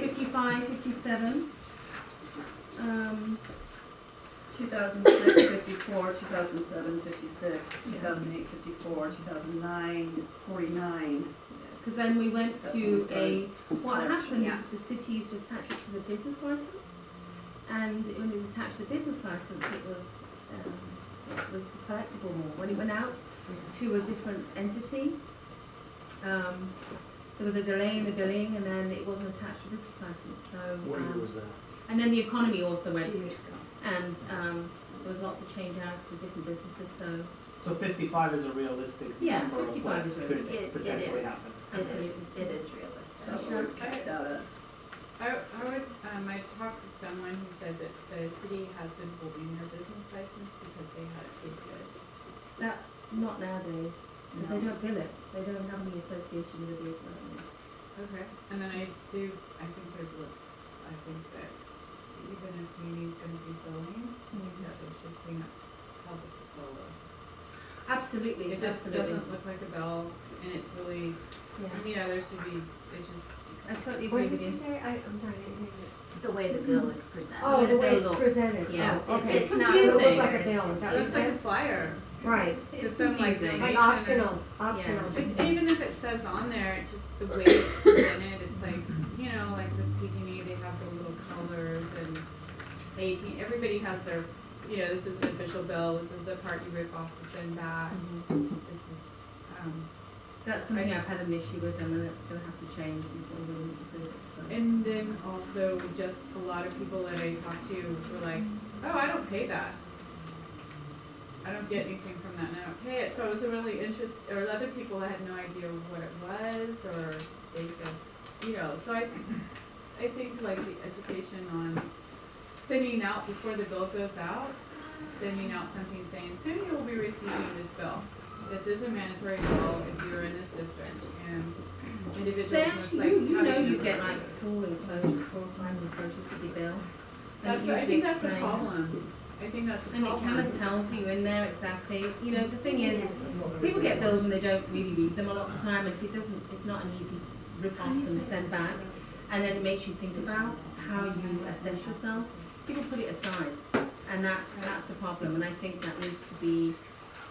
55, 57. 2006, 54, 2007, 56, 2008, 54, 2009, 49. Because then we went That to one started. what happened Yeah. is the city used to attach it to the business license, and when it was attached to the business license, it was collectible more. When it went out to a different entity, there was a delay in the billing, and then it wasn't attached to business license. So, What year was that? and then the economy also 2 went, years ago. and there was lots of change out for different businesses. So 55 is a realistic Yeah, number of 55 what is realistic. could It potentially is. happen. It is realistic. That's what we kicked out at. I talked to someone who said that the city has been holding their business license because they had it too good. that not nowadays. 'Cause they don't bill it. They don't have any association with the vehicle. Okay. And then I think that even if Uni's gonna be billing, I think that they should clean up how the bill looks. Absolutely, It just absolutely. doesn't look like a bill, and it's really, Yeah. there should be, it's just, I totally What agree did with you you. say? I'm sorry, I didn't hear you. The way the bill is presented. Oh, the the way bill it's looks. presented. Yeah. Oh, okay. It's not It'll confusing. look like a bill, is that what you it's like a said? flyer. Right, It's With some, like, confusing. like donation optional, optional. But even if it says on there, it's just the way it's presented, it's like, like with PG&E, they have the little colors, and AT, everybody has their, this is the official bill, this is the part you rip off to send back, Mhm. this is, That's something I've had an issue with them, and it's going to have to change before we do it. But- and then also just a lot of people that I talked to were like, oh, I don't pay that. I don't get anything from that and I don't pay it. So it was a really or other people had no idea what it was, or they said, so I think like the education on sending out before the bill goes out, sending out something saying, soon you will be receiving this bill. This is a mandatory bill if you're in this district, and individuals They must actually, like. you how know, to- you get like 4 enclosures, 4 or 5 enclosures with your bill. And it I usually think that's the explains- problem. I think that's the And it problem. kind of tells you in there exactly. The thing is, people get bills and they don't really read them a lot of the time, and if it doesn't, it's not an easy rip off and send back. And then it makes you think about how you assess yourself. People put it aside, and that's the problem. And I think that needs to be.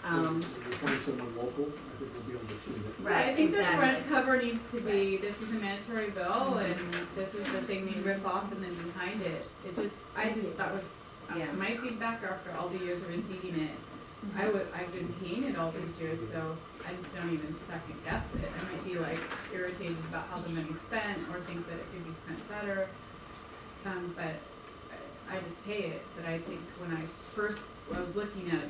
If you find someone local, I think we'll be able to achieve it. Right, I think the exactly. front cover needs to be, this is a mandatory bill, and this is the thing you rip off, and then behind it, I just thought was, Yeah. my feedback after all the years of receiving it, I've been paying it all these years, so I just don't even second guess it. I might be like irritated about how the money's spent, or think that it could be spent better, but I just pay it. But I think when I was looking at it,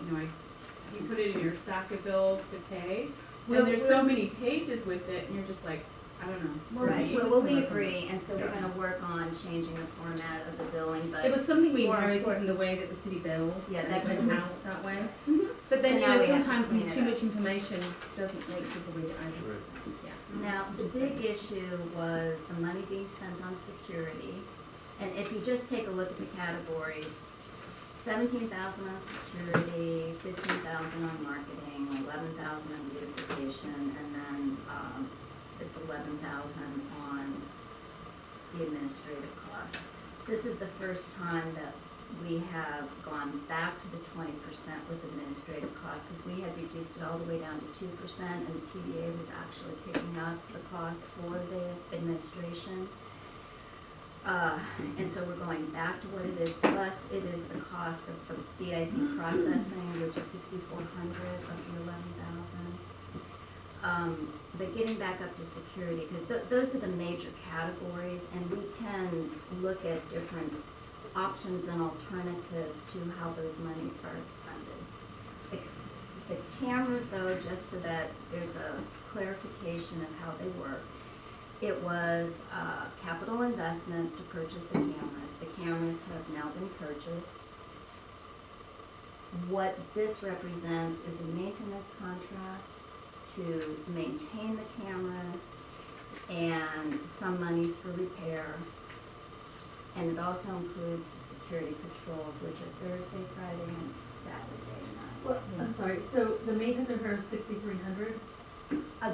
you put it in your stack of bills to pay, and there's so many pages with it, and you're just like, I don't know. Right, well, we agree, and so we're gonna work on changing the format of the billing, but. It was something we More inherited important. in the way that the city billed. Yeah, and that it went could- out that way. Mhm. But then, So now we have to sometimes clean it too up. much information doesn't make people read it either. Right. Yeah. Now, the big issue was the money being spent on security, and if you just take a look at the categories, 17,000 on security, 15,000 on marketing, 11,000 on beautification, and then, it's 11,000 on the administrative costs. This is the first time that we have gone back to the 20% with administrative costs, because we had reduced it all the way down to 2%, and PBA was actually picking up the cost for the administration. And so we're going back to what it is, plus it is the cost of the BID processing, which is 6,400 of the 11,000. But getting back up to security, because those are the major categories, and we can look at different options and alternatives to how those monies are expended. The cameras, though, just so that there's a clarification of how they work, it was capital investment to purchase the cameras. The cameras have now been purchased. What this represents is a maintenance contract to maintain the cameras and some monies for repair. And it also includes the security patrols, which are Thursday, Friday, and Saturday night. Well, I'm sorry, so the maintenance of her 6,300,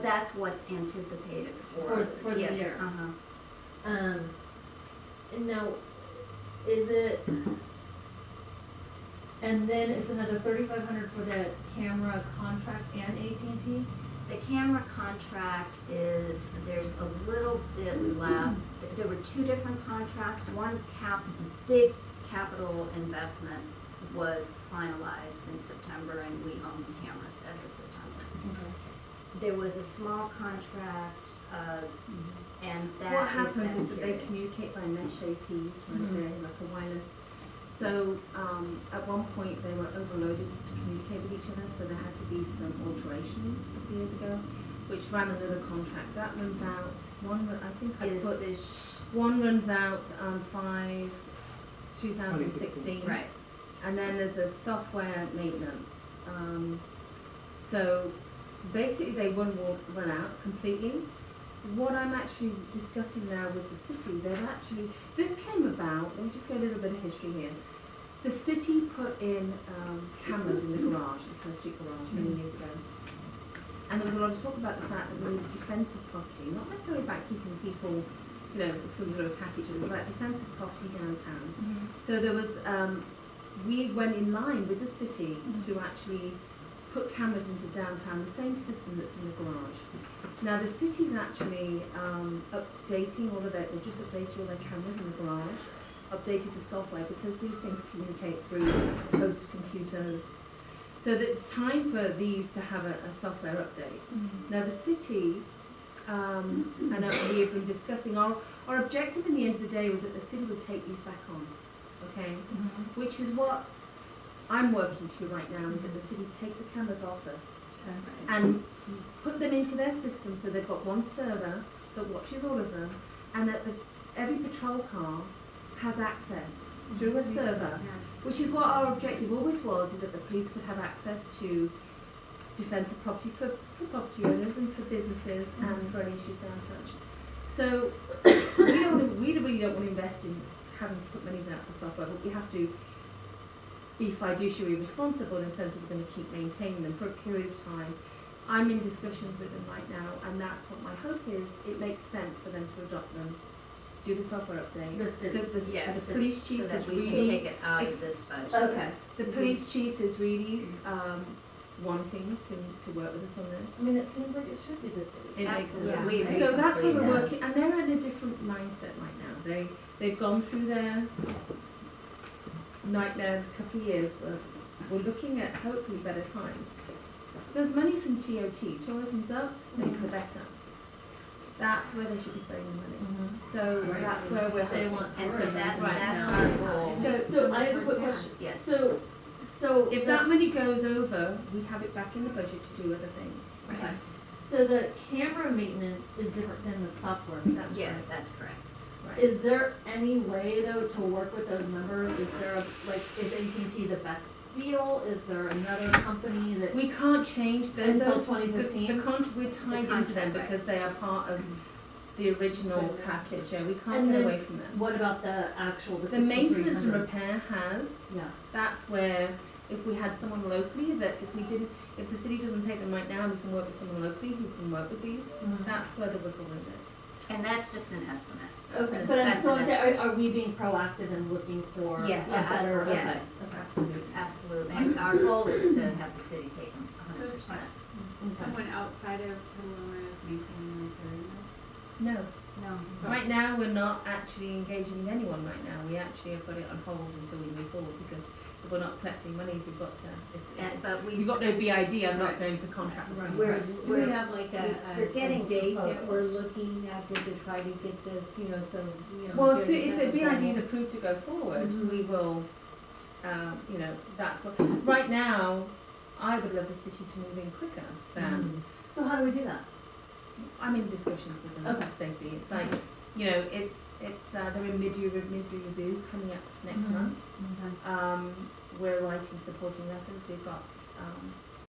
That's what's anticipated for. For the yes, year. uh-huh. And now, is it, and then it's another 3,500 for the camera contract and AT&T? The camera contract is, there's a little bit left. There were two different contracts. One big capital investment was finalized in September, and we own the cameras as of September. There was a small contract, and that What is happens then is that they period. communicate by mesh APs, right, they're like a wireless. So, at one point, they were overloaded to communicate with each other, so there had to be some alterations a couple years ago, which ran another contract. That runs out, I think I Is put, this, one runs out on 2016. right, And then there's a software maintenance. So basically they won't run out completely. What I'm actually discussing now with the city, this came about, let me just go a little bit of history here. The city put in cameras in the garage, the First Street garage, many years ago. And there was a lot of talk about the fact that we needed defensive property, not necessarily about keeping people, if somebody's going to attack each other, it was about defensive property downtown. So there was, we went in line with the city to actually put cameras into downtown, the same system that's in the garage. Now the city's actually updating all of their, or just updated all their cameras in the garage, updated the software because these things communicate through host computers. So that it's time for these to have a software update. Now the city, and we have been discussing, our objective in the end of the day was that the city would take these back on, okay? Which is what I'm working to right now, is that the city take the cameras off us and put them into their system so they've got one server that watches all of them, and that every patrol car has access through a server, which is what our objective always was, is that the police would have access to defensive property for property owners and for businesses and for any issues downtown. So we really don't want to invest in having to put monies out for software, but we have to be fiduciary responsible in the sense that we're going to keep maintaining them for a period of time. I'm in discussions with them right now, and that's what my hope is. It makes sense for them to adopt them, do the software update. yes, The police chief so that is we can really, take it out of this budget. Okay. the police chief is really wanting to work with us on this. I mean, it seems like it should be the city. It makes sense. Absolutely. We So that's where agree. we're working, and they're in a different mindset right now. They've gone through their nightmare a couple of years, but we're looking at hopefully better times. There's money from TOT, tourism's up, things are better. That's where they should be spending the money. So that's where we're They hoping. want And so tourism that's right our now. goal. So I have a quick question. Yes. So If that money goes over, we have it back in the budget to do other things. Okay. So the camera maintenance is different than the software. That's Yes, right. that's correct. Right. Is there any way though to work with those numbers? Is there is AT&T the best deal? Is there another company that? We can't change them. Until Those- 2015? We're tied into them contract, right. because they are part of the original package. Yeah, we can't And get then away from them. What about the actual, the The maintenance and 6,300? repair has, Yeah. that's where, if we had someone locally, that if the city doesn't take them right now, we can work with someone locally who can work with these, that's where the wiggle room is. And that's just an estimate. Okay, That's but an estimate. are we being proactive in looking for? Yes. a better- Yes. okay, Absolutely. Absolutely. And our goal is to have the city take them 100%. okay. Someone outside of Paloma is maintaining and repairing this? No. No. Right now, we're not actually engaging with anyone right now. We actually have got it on hold until we move forward, because if we're not collecting monies, we've got to, But we've got no BID, I'm not going to contract with someone. We're, We're- do we have like we're a getting date that proposals. we're looking at to try to get this, so. Well, so get if it the done? BID is approved to go forward, Mhm. we will, that's what, right now, I would love the city to move in quicker than, So how do we do that? I'm in discussions with them, Okay. Stacey. It's like, it's, there are mid-year reviews coming up next Mhm. month. Okay. We're writing supporting letters. We've got,